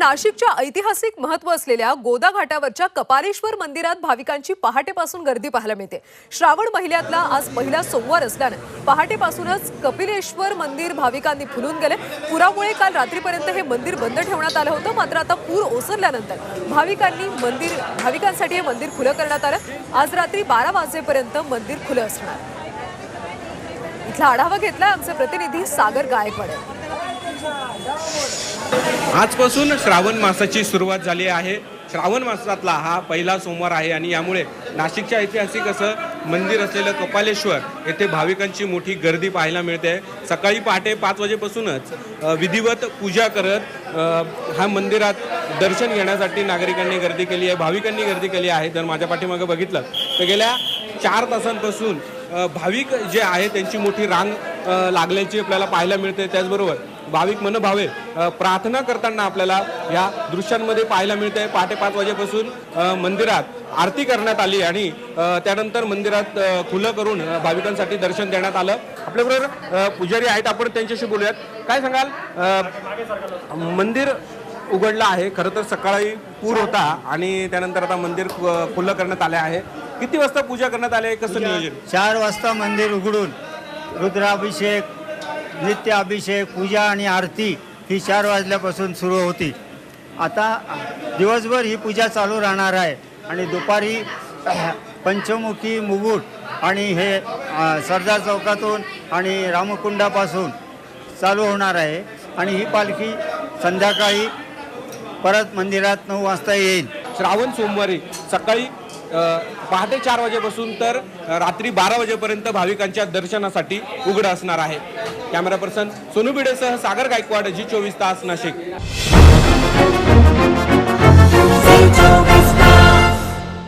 नाशिकच्या ऐतिहासिक महत्त्व असलेल्या गोदा घाटावरच्या कपालेश्वर मंदिरात भाविकांची पहाटेपासून गर्दी पाहायला मिळते। श्रावण महिन्यातला आज पहिला सोमवार असल्याने पहाटेपासूनच कपिलेश्वर मंदिर भाविकांनी फुलून गेले। पुरामुळे काल रात्रीपर्यंत हे मंदिर बंद ठेवण्यात आलं होतं, मात्र आता पूर ओसरल्यानंतर भाविकांसाठी हे मंदिर खुलं करण्यात आलं। आज रात्री 12 वाजेपर्यंत मंदिर खुलं असणार। इथला आढावा घेतलाय आमचे प्रतिनिधी सागर गायकवाड। आजपासून श्रावण मासाची सुरुवात झाली आहे। श्रावण मासातला हा पहिला सोमवार आहे आणि यामुळे नाशिकच्या ऐतिहासिक असं मंदिर असलेलं कपालेश्वर येथे भाविकांची मोठी गर्दी पाहायला मिळते। सकाळी पहाटे 5 वाजेपासूनच विधिवत पूजा करत हा मंदिरात दर्शन घेण्यासाठी नागरिकांनी गर्दी केली आहे, भाविकांनी गर्दी केली आहे। जर माझ्या पाठीमागे बघितलं तर गेल्या 4 तासांपासून भाविक जे आहे त्यांची मोठी रांग लागल्याची आपल्याला पाहायला मिळते। त्याचबरोबर भाविक मनभावे प्रार्थना करताना आपल्याला या दृश्यांमध्ये पाहायला मिळते। पहाटे 5 वाजेपासून मंदिरात आरती करण्यात आली आणि त्यानंतर मंदिरात खुलं करून भाविकांसाठी दर्शन देण्यात आलं। आपल्याबरोबर पुजारी आहेत, आपण त्यांच्याशी बोलूयात। काय सांगाल, मंदिर उघडलं आहे, खरं तर सकाळी पूर होता आणि त्यानंतर आता मंदिर खुलं करण्यात आले आहे। किती वाजता पूजा करण्यात आली आहे, कसं नियोजन? 4 वाजता मंदिर उघडून रुद्राभिषेक, नित्य अभिषेक, पूजा आणि आरती ही 4 वाजल्यापासून सुरू होती। आता दिवसभर ही पूजा चालू राहणार आहे आणि दुपारी पंचमुखी मुकुट आणि हे सरदार चौकातून आणि रामकुंडापासून चालू होणार आहे आणि ही पालखी संध्याकाळी परत मंदिरात 9 वाजता येईल। श्रावण सोमवारी सकाळी पहाटे 4 वाजेपासून तर रात्री 12 वाजेपर्यंत भाविकांच्या दर्शनासाठी उघड असणार आहे। कॅमेरा पर्सन सोनू भिडेसह सागर गायकवाड, जी 24 तास, नाशिक।